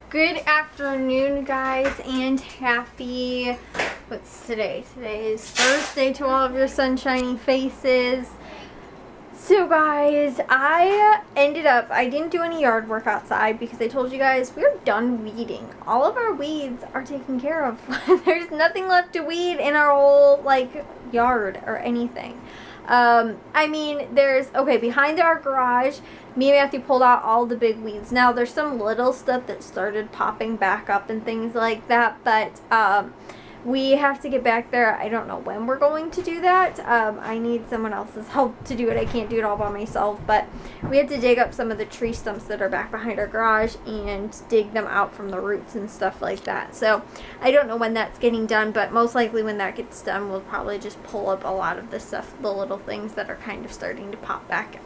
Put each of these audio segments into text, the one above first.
Good afternoon, guys, and happy, what's today? Today is Thursday to all of your sunshiny faces. So guys, I didn't do any yard work outside because I told you guys we're done weeding. All of our weeds are taken care of. There's nothing left to weed in our whole, like, yard or anything. I mean, behind our garage, me and Matthew pulled out all the big weeds. Now, there's some little stuff that started popping back up and things like that, but, we have to get back there. I don't know when we're going to do that. I need someone else's help to do it. I can't do it all by myself, but we have to dig up some of the tree stumps that are back behind our garage and dig them out from the roots and stuff like that. So I don't know when that's getting done, but most likely when that gets done, we'll probably just pull up a lot of the stuff, the little things that are kind of starting to pop back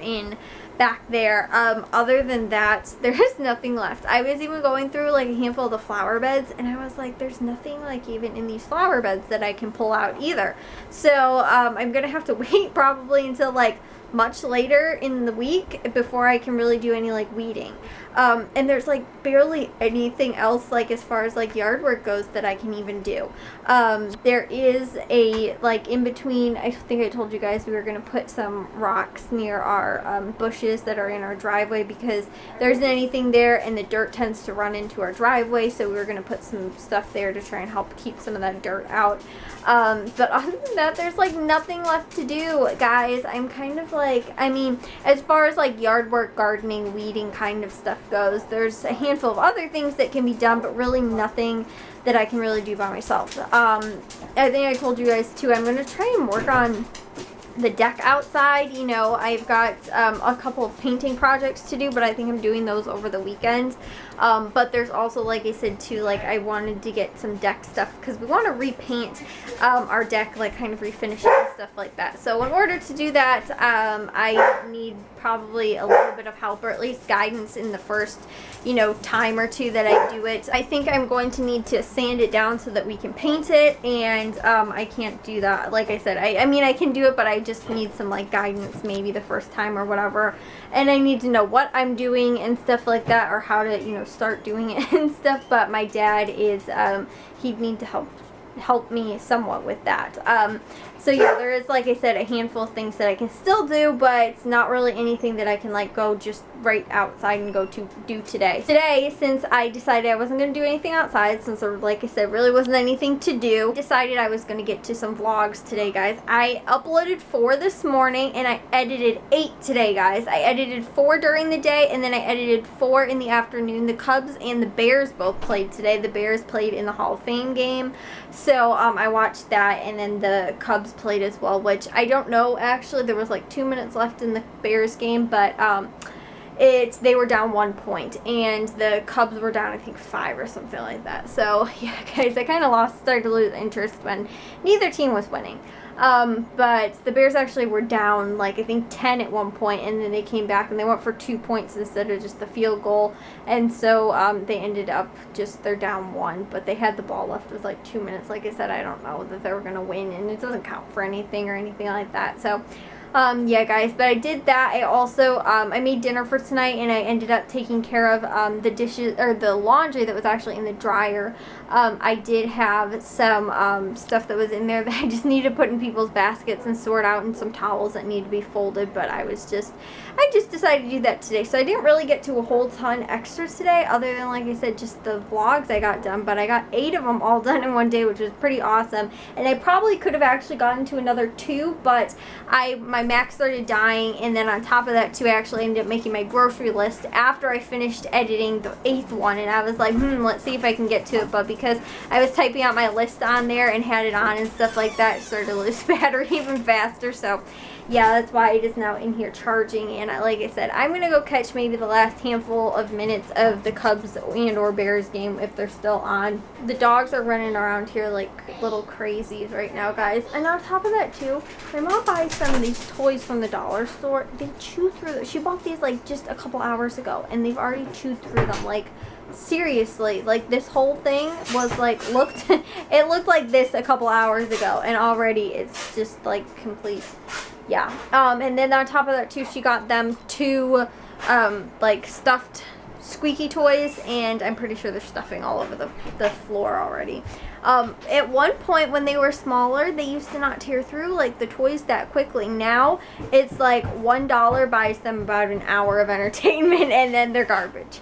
there. Other than that, there is nothing left. I was even going through like a handful of the flower beds, and I was like, there's nothing like even in these flower beds that I can pull out either. So I'm gonna have to wait probably until like much later in the week before I can really do any like weeding. And there's like barely anything else like as far as like yard work goes that I can even do. There is a like in between, I think I told you guys we were going to put some rocks near our bushes that are in our driveway because there isn't anything there and the dirt tends to run into our driveway, so we were going to put some stuff there to try and help keep some of that dirt out. But other than that, there's like nothing left to do, guys. I'm kind of like, I mean, as far as like yard work, gardening, weeding kind of stuff goes, there's a handful of other things that can be done, but really nothing that I can really do by myself. I think I told you guys too, I'm going to try and work on the deck outside. You know, I've got a couple of painting projects to do, but I think I'm doing those over the weekend. But there's also, like I said too, like I wanted to get some deck stuff because we want to repaint our deck, like kind of refinish it and stuff like that. So in order to do that, I need probably a little bit of help, or at least guidance in the first, you know, time or two that I do it. I think I'm going to need to sand it down so that we can paint it, and I can't do that. Like I said, I mean, I can do it, but I just need some like guidance maybe the first time or whatever, and I need to know what I'm doing and stuff like that, or how to, you know, start doing it and stuff. But my dad is he'd need to help me somewhat with that. So yeah, there is, like I said, a handful of things that I can still do, but it's not really anything that I can like go just right outside and go to do today. Today, since I decided I wasn't going to do anything outside, since there, like I said, really wasn't anything to do, I decided I was going to get to some vlogs today, guys. I uploaded 4 this morning, and I edited 8 today, guys. I edited 4 during the day, and then I edited 4 in the afternoon. The Cubs and the Bears both played today. The Bears played in the Hall of Fame game, so I watched that, and then the Cubs played as well, which I don't know, actually. There was like 2 minutes left in the Bears game, but they were down 1 point, and the Cubs were down, I think, 5 or something like that. So yeah, guys, I kind of started to lose interest when neither team was winning. But the Bears actually were down, like, I think 10 at one point, and then they came back and they went for 2 points instead of just the field goal, and so they ended up they're down 1, but they had the ball left with like 2 minutes. Like I said, I don't know that they were going to win, and it doesn't count for anything or anything like that. So yeah, guys, but I did that. I also, I made dinner for tonight, and I ended up taking care of the dishes, or the laundry that was actually in the dryer. I did have some stuff that was in there that I just needed to put in people's baskets and sort out, and some towels that need to be folded, but I just decided to do that today. So I didn't really get to a whole ton extras today, other than, like I said, just the vlogs I got done, but I got 8 of them all done in one day, which was pretty awesome. And I probably could have actually gotten to another 2, but my Mac started dying, and then on top of that too, I actually ended up making my grocery list after I finished editing the 8th one, and I was like, let's see if I can get to it. But because I was typing out my list on there and had it on and stuff like that, it started to lose battery even faster. So yeah, that's why it is now in here charging. And like I said, I'm gonna go catch maybe the last handful of minutes of the Cubs and or Bears game if they're still on. The dogs are running around here like little crazies right now, guys. And on top of that too, my mom buys some of these toys from the dollar store. They chew through them. She bought these like just a couple hours ago, and they've already chewed through them. Like, seriously, like this whole thing was like it looked like this a couple hours ago, and already it's just like complete. Yeah. And then on top of that too, she got them 2 like stuffed squeaky toys, and I'm pretty sure there's stuffing all over the floor already. At one point when they were smaller, they used to not tear through like the toys that quickly. Now it's like $1 buys them about an hour of entertainment, and then they're garbage.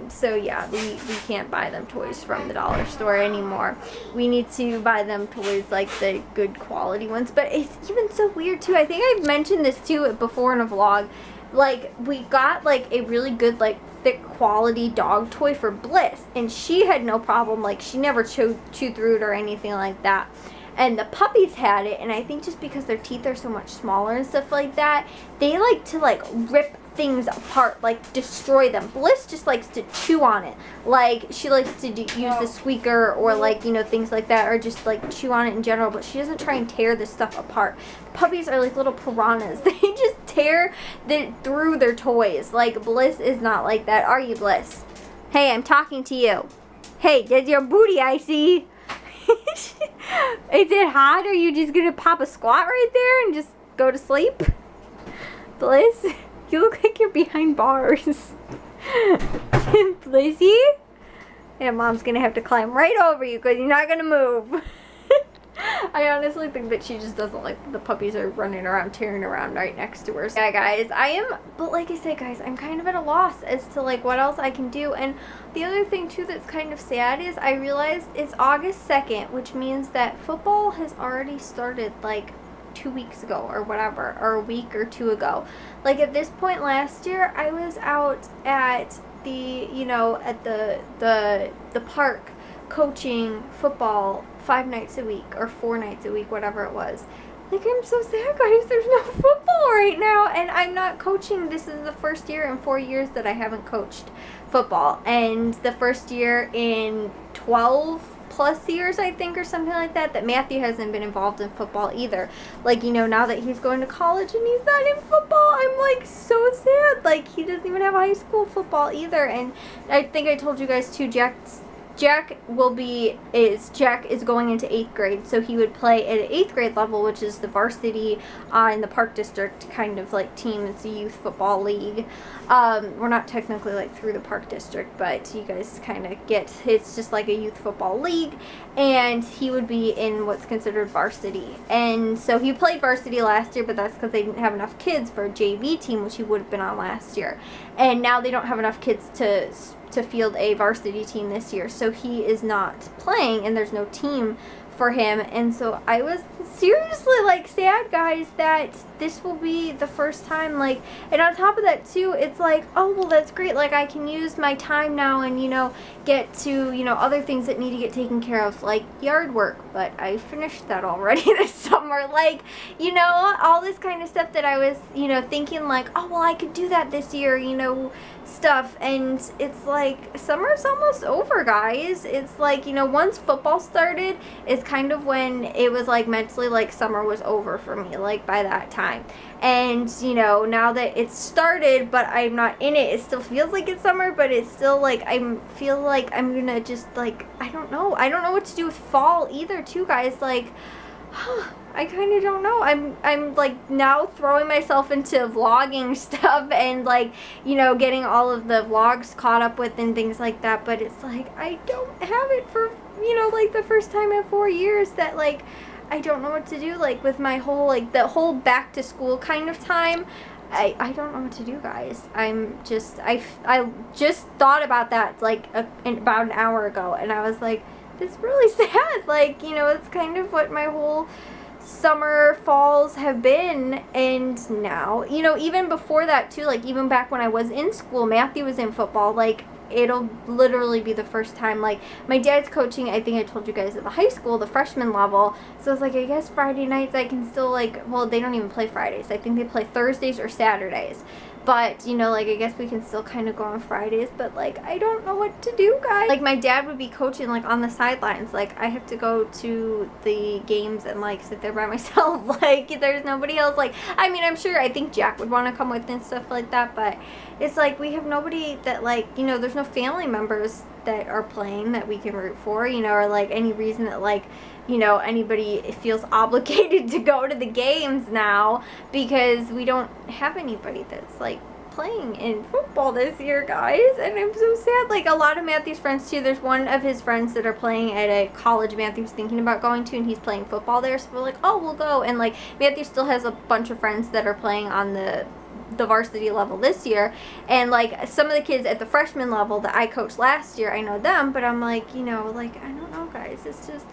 So yeah, we can't buy them toys from the dollar store anymore. We need to buy them toys like the good quality ones. But it's even so weird too. I think I've mentioned this too before in a vlog. Like, we got like a really good like thick quality dog toy for Bliss, and she had no problem. Like, she never chewed through it or anything like that. And the puppies had it, and I think just because their teeth are so much smaller and stuff like that, they like to like rip things apart, like destroy them. Bliss just likes to chew on it. Like, she likes to use the squeaker or like, you know, things like that, or just like chew on it in general, but she doesn't try and tear this stuff apart. Puppies are like little piranhas. They just tear through their toys. Like, Bliss is not like that. Are you, Bliss? Hey, I'm talking to you. Hey, there's your booty I see. Is it hot, or are you just gonna pop a squat right there and just go to sleep? Bliss, you look like you're behind bars. Blissy? Yeah, Mom's gonna have to climb right over you because you're not gonna move. I honestly think that she just doesn't like the puppies are running around, tearing around right next to her. So yeah, guys, but like I said, guys, I'm kind of at a loss as to like what else I can do. And the other thing too that's kind of sad is I realized it's August 2nd, which means that football has already started like 2 weeks ago or whatever, or a week or two ago. Like, at this point last year, I was out at the, you know, at the park coaching football 5 nights a week or 4 nights a week, whatever it was. Like, I'm so sad, guys. There's no football right now, and I'm not coaching. This is the first year in 4 years that I haven't coached football, and the first year in 12 plus years, I think, or something like that, that Matthew hasn't been involved in football either. Like, you know, now that he's going to college and he's not in football, I'm like so sad. Like, he doesn't even have high school football either. And I think I told you guys too, Jack is going into 8th grade, so he would play at an 8th grade level, which is the varsity in the Park District kind of like team. It's a youth football league. We're not technically like through the Park District, but you guys kind of get, it's just like a youth football league, and he would be in what's considered varsity. And so he played varsity last year, but that's because they didn't have enough kids for a JV team, which he would have been on last year. And now they don't have enough kids to field a varsity team this year, so he is not playing, and there's no team for him. And so I was seriously like sad, guys, that this will be the first time. Like, and on top of that too, it's like, oh well, that's great, like I can use my time now and, you know, get to, you know, other things that need to get taken care of, like yard work. But I finished that already this summer. Like, you know, all this kind of stuff that I was, you know, thinking like, oh well, I could do that this year, you know, stuff. And it's like summer's almost over, guys. It's like, you know, once football started is kind of when it was like mentally like summer was over for me, like by that time. And, you know, now that it's started but I'm not in it, it still feels like it's summer, but it's still like I feel like I'm gonna just like, I don't know what to do with fall either too, guys. Like, I kind of don't know. I'm like now throwing myself into vlogging stuff and like, you know, getting all of the vlogs caught up with and things like that, but it's like I don't have it for, you know, like the first time in 4 years that like I don't know what to do, like with my whole, like the whole back to school kind of time. I don't know what to do, guys. I just thought about that like about an hour ago, and I was like, it's really sad. Like, you know, it's kind of what my whole summer falls have been. And now, you know, even before that too, like even back when I was in school, Matthew was in football. Like, it'll literally be the first time. Like, my dad's coaching, I think I told you guys, at the high school, the freshman level. So it's like, I guess Friday nights I can still like, well, they don't even play Fridays. I think they play Thursdays or Saturdays. But, you know, like, I guess we can still kind of go on Fridays. But, like, I don't know what to do, guys. Like, my dad would be coaching, like, on the sidelines. Like, I have to go to the games and, like, sit there by myself. Like, there's nobody else. Like, I mean, I'm sure, I think Jack would want to come with and stuff like that. But it's like, we have nobody that, like, you know, there's no family members that are playing that we can root for, you know, or, like, any reason that, like, you know, anybody feels obligated to go to the games now, because we don't have anybody that's like playing in football this year, guys, and I'm so sad. Like, a lot of Matthew's friends too. There's one of his friends that are playing at a college Matthew's thinking about going to, and he's playing football there, so we're like, oh, we'll go. And like, Matthew still has a bunch of friends that are playing on the varsity level this year, and like some of the kids at the freshman level that I coached last year, I know them, but I'm like, you know, like, I don't know, guys, it's just,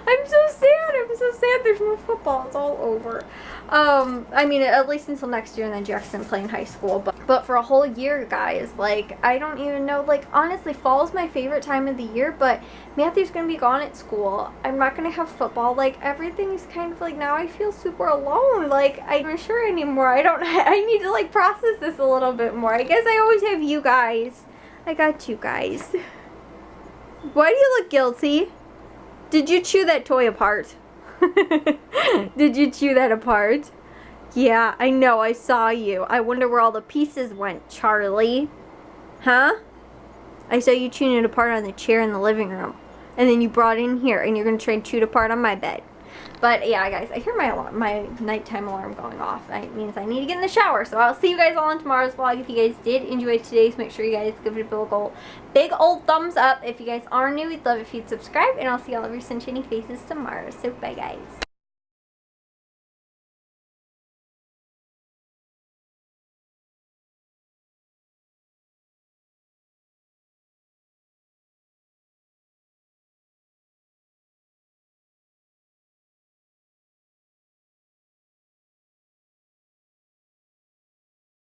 I'm so sad there's no football. It's all over. I mean, at least until next year, and then Jackson playing high school, but for a whole year, guys, like, I don't even know. Like, honestly, fall is my favorite time of the year, but Matthew's gonna be gone at school. I'm not gonna have football. Like, everything is kind of like, now I feel super alone. Like, I'm not sure anymore. I need to like process this a little bit more. I guess I always have you guys. I got you guys. Why do you look guilty? Did you chew that toy apart? Did you chew that apart? Yeah, I know, I saw you. I wonder where all the pieces went, Charlie. Huh? I saw you chewing it apart on the chair in the living room. And then you brought it in here, and you're going to try and chew it apart on my bed. But yeah, guys, I hear my nighttime alarm going off. That means I need to get in the shower. So I'll see you guys all in tomorrow's vlog. If you guys did enjoy today's, make sure you guys give it a big old thumbs up. If you guys are new, we'd love if you'd subscribe. And I'll see all of your sunshiny faces tomorrow. So bye, guys.